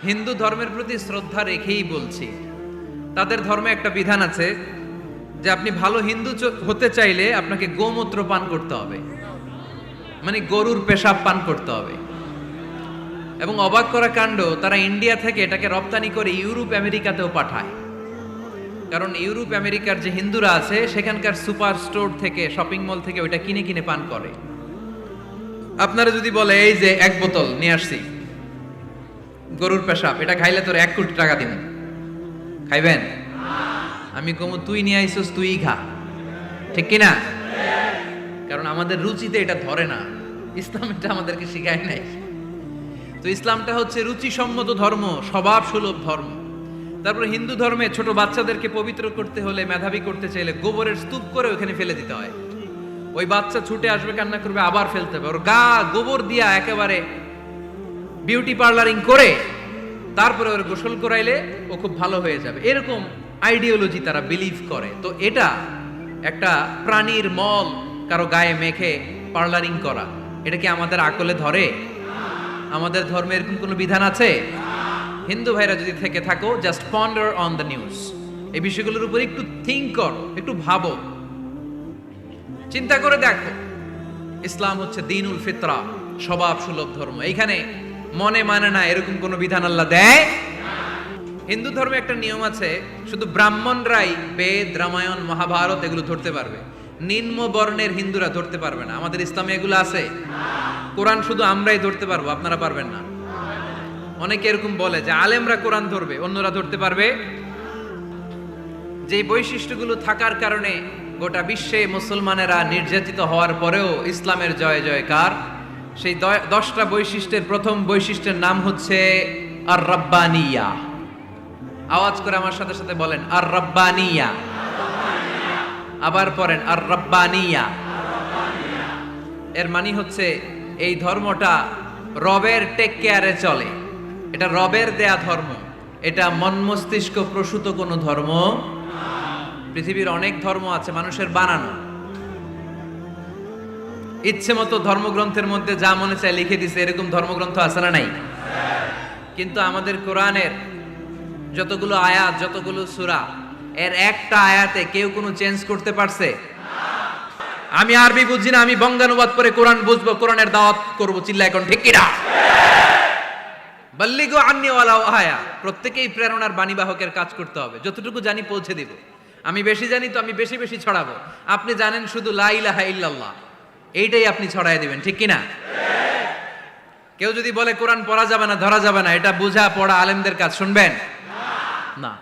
হিন্দু ধর্মের প্রতি শ্রদ্ধা রেখেই বলছি, তাদের ধর্মে একটা বিধান আছে যে আপনি ভালো হিন্দু হতে চাইলে আপনাকে গোমূত্র পান করতে হবে, মানে গরুর পেশাব পান করতে হবে। এবং অবাক করা কাণ্ড, তারা ইন্ডিয়া থেকে এটাকে রপ্তানি করে ইউরোপ আমেরিকাতেও পাঠায়। কারণ ইউরোপ আমেরিকার যে হিন্দুরা আছে সেখানকার সুপার স্টোর থেকে, শপিং মল থেকে ওইটা কিনে কিনে পান করে। আপনারা যদি বলে এই যে 1 বোতল নিয়ে আসছি গরুর পেশাব, এটা খাইলে তোর 1 কোটি টাকা দিব, খাইবেন? আমি কমু তুই নিয়ে আইসোস, তুই খা, ঠিক কিনা? কারণ আমাদের রুচিতে এটা ধরে না, ইসলাম এটা আমাদেরকে শিখায় নাই। তো ইসলামটা হচ্ছে রুচিসম্মত ধর্ম, স্বভাব সুলভ ধর্ম। তারপরে হিন্দু ধর্মে ছোট বাচ্চাদেরকে পবিত্র করতে হলে, মেধাবী করতে চাইলে গোবরের স্তূপ করে ওখানে ফেলে দিতে হয়। ওই বাচ্চা ছুটে আসবে, কান্না করবে, আবার ফেলতে হবে। ওর গা গোবর দিয়া একেবারে বিউটি পার্লারিং করে তারপরে ওর গোসল করাইলে ও খুব ভালো হয়ে যাবে, এরকম আইডিওলজি তারা বিলিভ করে। তো এটা একটা প্রাণীর মল কারো গায়ে মেখে পার্লারিং করা, এটা কি আমাদের আকলে ধরে? আমাদের ধর্মে এরকম কোনো বিধান আছে? হিন্দু ভাইরা যদি থেকে থাকো, just ponder on the news, এই বিষয়গুলোর উপর একটু থিঙ্ক করো, একটু ভাবো, চিন্তা করে দেখো। ইসলাম হচ্ছে দ্বীনুল ফিতরা, স্বভাব সুলভ ধর্ম। এইখানে মনে মানে না এরকম কোনো বিধান আল্লাহ দেয়। হিন্দু ধর্মে একটা নিয়ম আছে, শুধু ব্রাহ্মণরাই বেদ, রামায়ণ, মহাভারত এগুলো ধরতে পারবে, নিম্ন বর্ণের হিন্দুরা ধরতে পারবে না। আমাদের ইসলামে এগুলো আছে? কোরআন শুধু আমরাই ধরতে পারবো, আপনারা পারবেন না। অনেকে এরকম বলে যে আলেমরা কোরআন ধরবে, অন্যরা ধরতে পারবে। যে বৈশিষ্ট্যগুলো থাকার কারণে গোটা বিশ্বে মুসলমানেরা নির্যাতিত হওয়ার পরেও ইসলামের জয় জয়কার, সেই 10টা বৈশিষ্ট্যের প্রথম বৈশিষ্ট্যের নাম হচ্ছে আর রাব্বানিয়া। আওয়াজ করে আমার সাথে সাথে বলেন আর রাব্বানিয়া। আবার পড়েন আর রাব্বানিয়া। এর মানে হচ্ছে এই ধর্মটা রবের টেক কেয়ারে চলে, এটা রবের দেয়া ধর্ম, এটা মন মস্তিষ্ক প্রসূত কোনো ধর্ম। পৃথিবীর অনেক ধর্ম আছে মানুষের বানানো, ইচ্ছে মতো ধর্মগ্রন্থের মধ্যে যা মনে চায় লিখে দিছে, এরকম ধর্মগ্রন্থ আছে না নাই? কিন্তু আমাদের কোরআনের যতগুলো আয়াত, যতগুলো সূরা, এর একটা আয়াতে কেউ কোনো চেঞ্জ করতে পারছে? আমি আরবি বুঝি না, আমি বঙ্গানুবাদ করে কোরআন বুঝবো, কোরআনের দাওয়াত করবো, চিল্লা এখন ঠিক কিনা? বাল্লিগু আন্নি ওয়ালাউ আয়া। প্রত্যেকেই প্রেরণার বাণীবাহকের কাজ করতে হবে, যতটুকু জানি পৌঁছে দিব। আমি বেশি জানি তো আমি বেশি বেশি ছড়াবো। আপনি জানেন শুধু লা ইলাহা ইল্লাল্লাহ, এইটাই আপনি ছড়ায় দিবেন, ঠিক কিনা? কেউ যদি বলে কোরআন পড়া যাবে না, ধরা যাবে না, এটা বুঝা পড়া আলেমদের কাজ, শুনবেন না।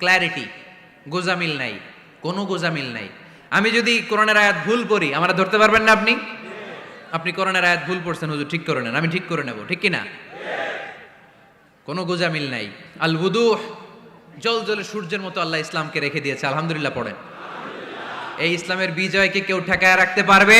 ক্ল্যারিটি, গোজামিল নাই, কোনো গোজামিল নাই। আমি যদি কোরআনের আয়াত ভুল পড়ি, আমরা ধরতে পারবেন না আপনি? আপনি কোরআনের আয়াত ভুল পড়ছেন, হুজুর ঠিক করে নেন, আমি ঠিক করে নেব, ঠিক কিনা? কোনো গোজামিল নাই। আল বুদুহ, জল জলে সূর্যের মতো আল্লাহ ইসলামকে রেখে দিয়েছে, আলহামদুলিল্লাহ পড়েন। এই ইসলামের বিজয়কে কেউ ঠেকায় রাখতে পারবে?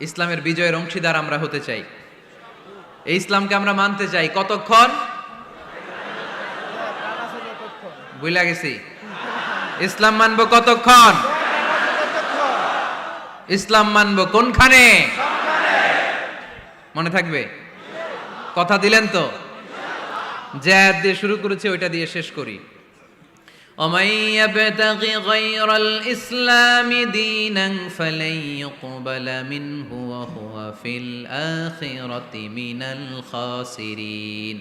ইসলামের বিজয়ের অংশীদার আমরা হতে চাই, এই ইসলামকে আমরা মানতে চাই। কতক্ষণ? বুঝলা গেছি। ইসলাম মানবো কতক্ষণ? ইসলাম মানবো কোনখানে? মনে থাকবে? কথা দিলেন তো? যে আয়াত দিয়ে শুরু করেছে ওইটা দিয়ে শেষ করি। ওমাই ইয়াবতাগি গায়রাল ইসলামি দীনান ফালাই ইউকবালা মিনহু ওয়া হুয়া ফিল আখিরাতি মিনাল খাসিরিন।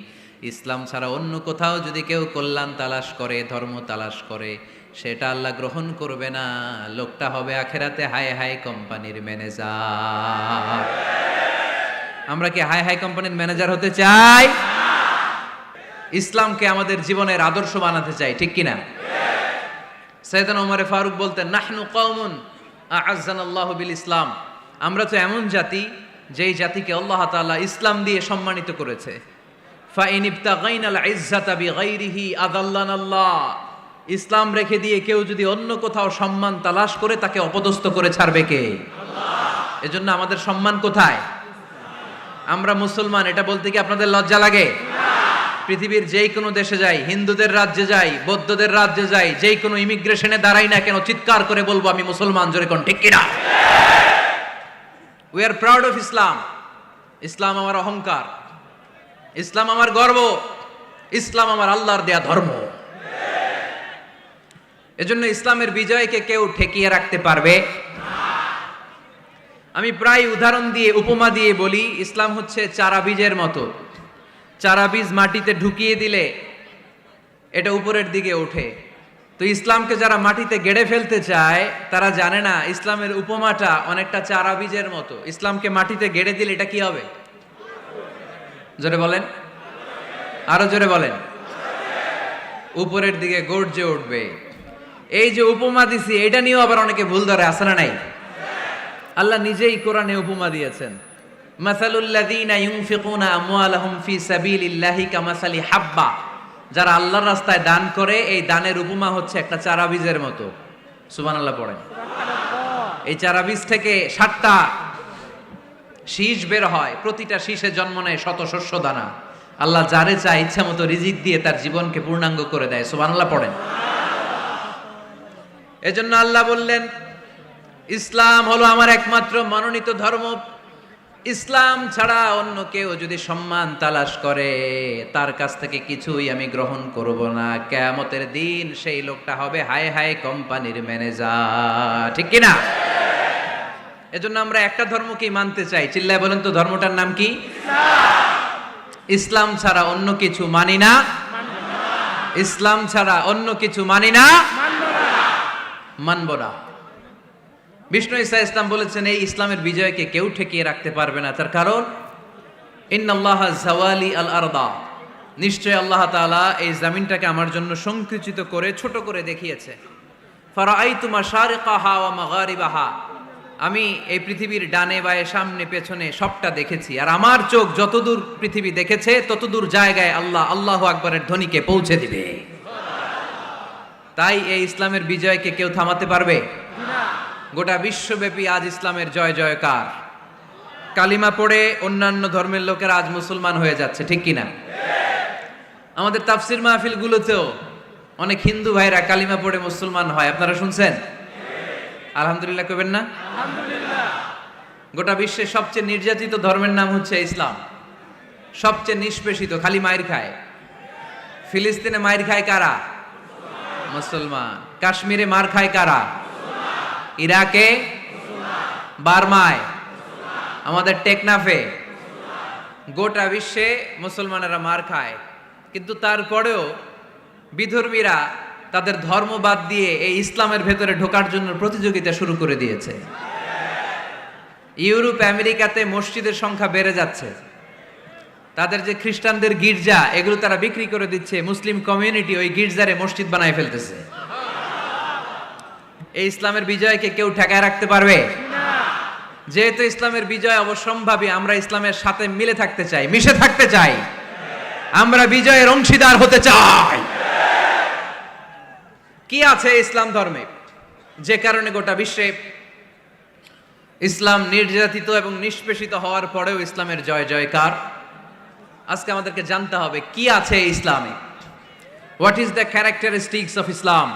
ইসলাম ছাড়া অন্য কোথাও যদি কেউ কল্যাণ তালাশ করে, ধর্ম তালাশ করে, সেটা আল্লাহ গ্রহণ করবে না। লোকটা হবে আখেরাতে হাই হাই কোম্পানির ম্যানেজার। আমরা কি হাই হাই কোম্পানির ম্যানেজার হতে চাই? ইসলামকে আমাদের জীবনের আদর্শ বানাতে চাই, ঠিক কিনা? সাইয়েদনা ওমর ফারুক বলতেন, নাহনু কওমুন আ'আজ্জানাল্লাহু বিল ইসলাম। আমরা তো এমন জাতি, যেই জাতিকে আল্লাহ তাআলা ইসলাম দিয়ে সম্মানিত করেছে। ফাইন ইবতাগাইনাল ইজ্জাতা বিগাইরিহি আযাল্লানাল্লাহ। ইসলাম রেখে দিয়ে কেউ যদি অন্য কোথাও সম্মান তালাশ করে, তাকে অপদস্থ করে ছাড়বে কে? আল্লাহ। এজন্য আমাদের সম্মান কোথায়? আমরা মুসলমান, এটা বলতে কি আপনাদের লজ্জা লাগে? পৃথিবীর যেই কোনো দেশে যাই, হিন্দুদের রাজ্যে যাই, বৌদ্ধদের রাজ্যে যাই, যেই কোনো ইমিগ্রেশনে দাঁড়াই না কেন, চিৎকার করে বলবো আমি মুসলমান, জোরে কোন ঠিক কিনা? We are proud of Islam. ইসলাম আমার অহংকার। ইসলাম আমার গর্ব, ইসলাম আমার আল্লাহর দেয়া ধর্ম। এজন্য ইসলামের বিজয়কে কেউ ঠেকিয়ে রাখতে পারবে। আমি প্রায় উদাহরণ দিয়ে, উপমা দিয়ে বলি, ইসলাম হচ্ছে চারা বীজের মতো। চারা বীজ মাটিতে ঢুকিয়ে দিলে এটা উপরের দিকে ওঠে। তো ইসলামকে যারা মাটিতে গেড়ে ফেলতে চায় তারা জানে না ইসলামের উপমাটা অনেকটা চারা বীজের মতো। ইসলামকে মাটিতে গেড়ে দিলে এটা কি হবে? জোরে বলেন, আরো জোরে বলেন। উপরের দিকে গর্জে উঠবে। এই যে উপমা দিছি, এটা নিয়েও আবার অনেকে ভুল ধরে, আছে না নাই? আল্লাহ নিজেই কোরআনে উপমা দিয়েছেন। মাসালুল্লাযীনা ইউনফিকুনা আমওয়ালাহুম ফি সাবিলিল্লাহি কামাসালি হাব্বা। যারা আল্লাহর রাস্তায় দান করে, এই দানের উপমা হচ্ছে একটা চারা বীজের মতো। সুবহানাল্লাহ পড়েন। এই চারা বীজ থেকে 7টা শীষ বের হয়, প্রতিটা শীষে জন্ম নেয় শত শস্য দানা। আল্লাহ যারে চায় ইচ্ছা মতো রিজিক দিয়ে তার জীবনকে পূর্ণাঙ্গ করে দেয়। সুবহানাল্লাহ পড়েন। এজন্য আল্লাহ বললেন, ইসলাম হলো আমার একমাত্র মনোনীত ধর্ম। ইসলাম ছাড়া অন্য কেউ যদি সম্মান তালাশ করে, তার কাছ থেকে কিছুই আমি গ্রহণ করব না। কিয়ামতের দিন সেই লোকটা হবে হায় হায় কোম্পানির ম্যানেজার, ঠিক কিনা? এজন্য আমরা একটা ধর্মকেই মানতে চাই। চিল্লায় বলেন তো, ধর্মটার নাম কি? ইসলাম ছাড়া অন্য কিছু মানি না। ইসলাম ছাড়া অন্য কিছু মানি না, মানব না। বিষ্ণু ঈসা ইসলাম বলেছেন, এই ইসলামের বিজয়কে কেউ ঠেকিয়ে রাখতে পারবে না। তার কারণ, ইন্নাল্লাহা যাওয়ালি আল আরদা, নিশ্চয় আল্লাহ তাআলা এই জমিনটাকে আমার জন্য সংকুচিত করে ছোট করে দেখিয়েছে। ফারাআইতু মাশারিকাহা ওয়া মাগারিবাহা, আমি এই পৃথিবীর ডানে বায়ে সামনে পেছনে সবটা দেখেছি। আর আমার চোখ যতদূর পৃথিবী দেখেছে ততদূর জায়গায় আল্লাহ আল্লাহু আকবারের ধ্বনিকে পৌঁছে দিবে। তাই এই ইসলামের বিজয়কে কেউ থামাতে পারবে না। গোটা বিশ্বব্যাপী আজ ইসলামের জয় জয়কার। কালিমা পড়ে অন্যান্য ধর্মের লোকেরা আজ মুসলমান হয়ে যাচ্ছে, ঠিক কিনা? আমাদের তাফসির মাহফিলগুলোতেও অনেক হিন্দু ভাইরা কালিমা পড়ে মুসলমান হয়, আপনারা শুনছেন? আলহামদুলিল্লাহ কইবেন না? গোটা বিশ্বের সবচেয়ে নির্যাতিত ধর্মের নাম হচ্ছে ইসলাম। সবচেয়ে নিষ্পেষিত, খালি মাইর খায়। ফিলিস্তিনে মাইর খায় কারা? মুসলমান। কাশ্মীরে মার খায় কারা? ইরাকে, বার্মায়, আমাদের টেকনাফে, গোটা বিশ্বে মুসলমানেরা মার খায়। কিন্তু তারপরেও বিধর্মীরা তাদের ধর্ম বাদ দিয়ে এই ইসলামের ভেতরে ঢোকার জন্য প্রতিযোগিতা শুরু করে দিয়েছে। ইউরোপ আমেরিকাতে মসজিদের সংখ্যা বেড়ে যাচ্ছে। তাদের যে খ্রিস্টানদের গির্জা, এগুলো তারা বিক্রি করে দিচ্ছে। মুসলিম কমিউনিটি ওই গির্জারে মসজিদ বানায় ফেলতেছে। এই ইসলামের বিজয়কে কেউ ঠেকায় রাখতে পারবে না। যেহেতু ইসলামের বিজয় অবশ্যম্ভাবী, আমরা ইসলামের সাথে মিলে থাকতে চাই, মিশে থাকতে চাই। আমরা বিজয়ের অংশীদার হতে চাই। কি আছে ইসলাম ধর্মে যে কারণে গোটা বিশ্বে ইসলাম নির্যাতিত এবং নিষ্পেষিত হওয়ার পরেও ইসলামের জয় জয়কার? আজকে আমাদেরকে জানতে হবে কি আছে ইসলামে। What is the characteristics of Islam?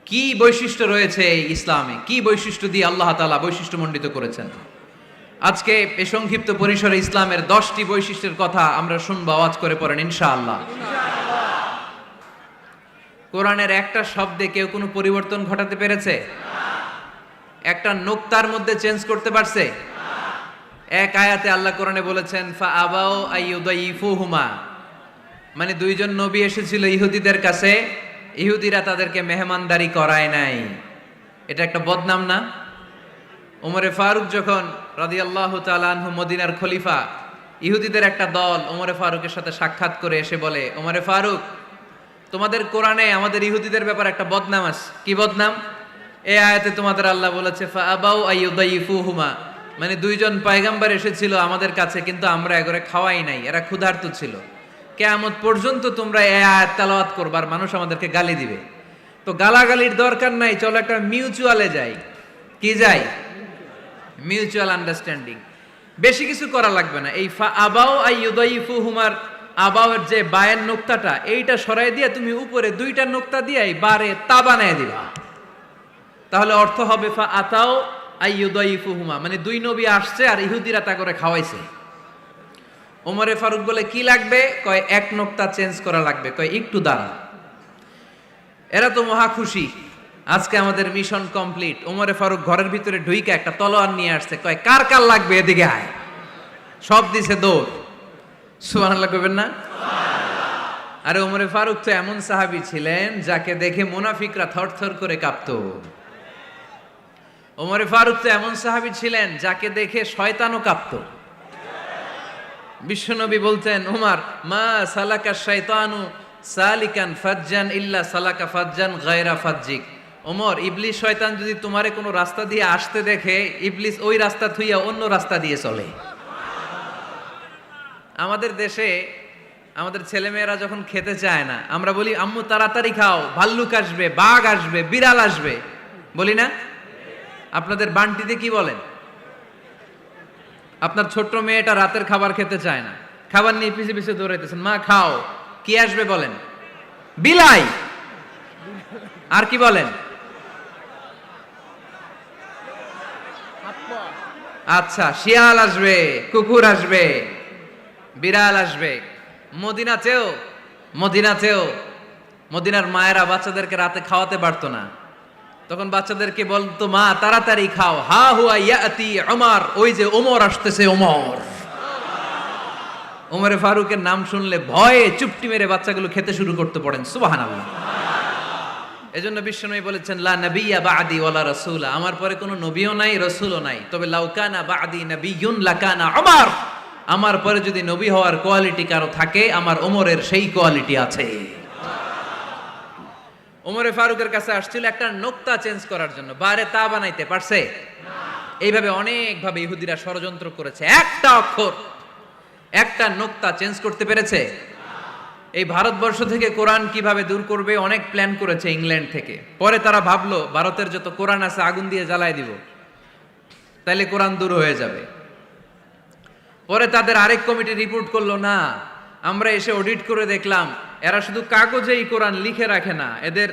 কি বৈশিষ্ট্য রয়েছে এই ইসলামে? কি বৈশিষ্ট্য দিয়ে আল্লাহ তাআলা বৈশিষ্ট্যমণ্ডিত করেছেন? আজকে এই সংক্ষিপ্ত পরিসরে ইসলামের 10টি বৈশিষ্ট্যের কথা আমরা শুনবো। আওয়াজ করে পড়েন ইনশাআল্লাহ। কোরআনের একটা শব্দে কেউ কোনো পরিবর্তন ঘটাতে পেরেছে? একটা নোক্তার মধ্যে চেঞ্জ করতে পারছে? এক আয়াতে আল্লাহ কোরআনে বলেছেন, ফা আবাউ আইয়ুদাইফুহুমা, মানে দুইজন নবী এসেছিল ইহুদিদের কাছে, ইহুদিরা তাদেরকে মেহমানদারি করায় নাই। এটা একটা বদনাম না? ওমরে ফারুক যখন রাদিয়াল্লাহু তাআলা আনহু মদিনার খলিফা, ইহুদিদের একটা দল ওমরে ফারুকের সাথে সাক্ষাৎ করে এসে বলে, ওমরে ফারুক, তোমাদের কোরআনে আমাদের ইহুদিদের ব্যাপারে একটা বদনাম আছে। কি বদনাম? এই আয়াতে তোমাদের আল্লাহ বলেছে ফা আবাউ আইয়ুদাইফুহুমা, মানে দুইজন পয়গম্বর এসেছিল আমাদের কাছে, কিন্তু আমরা এগরে খাওয়াই নাই, এরা ক্ষুধার্ত ছিল। কিয়ামত পর্যন্ত তোমরা এই আয়াত তেলাওয়াত করবার, মানুষ আমাদেরকে গালি দিবে। তো গালাগালির দরকার নাই, চলো একটা মিউচুয়ালে যাই। কি যাই? Mutual understanding. বেশি কিছু করা লাগবে না। এই ফা আবাউ আইয়ুদাইফুহুমার আবাউয়ের যে বায়ের নোক্তাটা, এইটা সরাই দিয়ে তুমি উপরে দুইটা নোক্তা দিয়ে বারে তা বানায় দিবা। তাহলে অর্থ হবে ফা আতাও আইয়ুদাইফুহুমা, মানে দুই নবী আসছে আর ইহুদিরা তা করে খাওয়াইছে। ওমরে ফারুক বলে কি লাগবে? কয় এক নোক্তা চেঞ্জ করা লাগবে। কয় একটু দাঁড়া। এরা তো মহা খুশি, আজকে আমাদের মিশন কমপ্লিট। ওমরে ফারুক ঘরের ভিতরে ঢুইকা একটা তলোয়ার নিয়ে আসছে। কয় কার কার লাগবে এদিকে আয়। সব দিছে দৌড়। সুবহানাল্লাহ কইবেন না? আরে ওমরে ফারুক তো এমন সাহাবী ছিলেন যাকে দেখে মুনাফিকরা থরথর করে কাঁপতো। ওমরে ফারুক তো এমন সাহাবী ছিলেন যাকে দেখে শয়তানও কাঁপতো। বিশ্বনবী বলতেন, ওমর মা সালাকা শাইতানু সালিকান ফাজ্জান ইল্লা সালাকা ফাজ্জান গায়রা ফাজ্জিক। ওমর, ইবলিস শয়তান যদি তোমারে কোনো রাস্তা দিয়ে আসতে দেখে, ইবলিস ওই রাস্তা থুইয়া অন্য রাস্তা দিয়ে চলে। আমাদের দেশে আমাদের ছেলেমেয়েরা যখন খেতে চায় না, আমরা বলি আম্মু তাড়াতাড়ি খাও, ভাল্লুক আসবে, বাঘ আসবে, বিড়াল আসবে, বলি না? আপনাদের বান্টিতে কি বলেন? আপনার ছোট্ট মেয়েটা রাতের খাবার খেতে চায় না, খাবার নিয়ে পিছে পিছে দৌড়াইতেছেন, মা খাও, কি আসবে বলেন? বিলাই। আর কি বলেন? আচ্ছা, শিয়াল আসবে, কুকুর আসবে, বিড়াল আসবে। মদিনাতেও মদিনার মায়েরা বাচ্চাদেরকে রাতে খাওয়াতে পারতো না, তখন বাচ্চাদেরকে বলতো মা তাড়াতাড়ি খাও, হা হুয়া ইয়াতি ওমর, ওই যে ওমর আসতেছে। ওমরে ফারুকের নাম শুনলে ভয়ে চুপটি মেরে বাচ্চাগুলো খেতে শুরু করতে পড়েন। সুবহানাল্লাহ। এজন্য বিশ্বনবী বলেছেন, লা নাবিয়্যা বা'দি ওয়ালা রাসূলা, আমার পরে কোনো নবীও নাই, রাসূলও নাই, তবে লাউ কানা বা'দি নাবিয়্যুন লাকানা ওমর, আমার পরে যদি নবী হওয়ার কোয়ালিটি কারো থাকে, আমার ওমরের সেই কোয়ালিটি আছে। ওমরে ফারুকের কাছে আসছিল একটা নোক্তা চেঞ্জ করার জন্য, বারে তা বানাইতে পারছে? এইভাবে অনেকভাবে ইহুদিরা ষড়যন্ত্র করেছে, একটা অক্ষর, একটা নোক্তা চেঞ্জ করতে পেরেছে? এই ভারতবর্ষ থেকে কোরআন কিভাবে দূর করবে অনেক প্ল্যান করেছে ইংল্যান্ড থেকে। পরে তারা ভাবলো ভারতের যত কোরআন আছে আগুন দিয়ে জ্বালায় দিব, তাইলে কোরআন দূর হয়ে যাবে। পরে তাদের আরেক কমিটি রিপোর্ট করলো, না, আমরা এসে অডিট করে দেখলাম এরা শুধু কাগজেই কোরআন লিখে রাখে না, এদের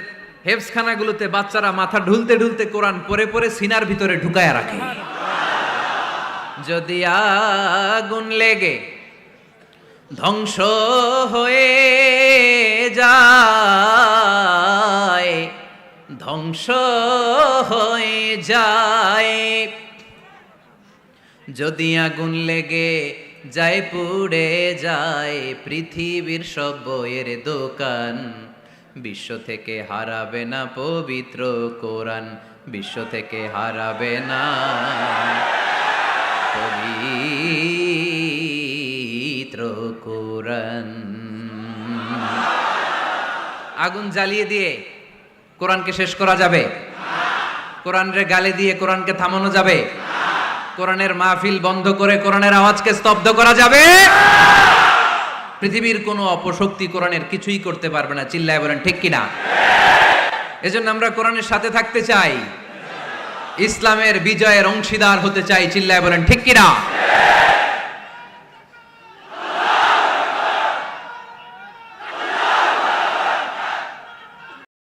হেফজখানাগুলোতে বাচ্চারা মাথা ঢুলতে ঢুলতে কোরআন পরে পরে সিনার ভিতরে ঢুকায় রাখে। যদি আগুন লেগে ধ্বংস হয়ে যায়, ধ্বংস হয়ে যায়, যদি আগুন লেগে যায় পুড়ে যায় পৃথিবীর সব বইয়ের দোকান, বিশ্ব থেকে হারাবে না পবিত্র কোরআন, বিশ্ব থেকে হারাবে না পবিত্র কোরআন। আগুন জ্বালিয়ে দিয়ে কোরআনকে শেষ করা যাবে? কোরআনরে গালি দিয়ে কোরআনকে থামানো যাবে? কোরআনের মাহফিল বন্ধ করে কোরআনের আওয়াজকে স্তব্ধ করা যাবে? পৃথিবীর কোনো অপশক্তি কোরআনের কিছুই করতে পারবে না। চিল্লায় বলেন ঠিক কিনা? এজন্য আমরা কোরআনের সাথে থাকতে চাই, ইসলামের বিজয়ের অংশীদার হতে চাই। চিল্লায় বলেন ঠিক কিনা?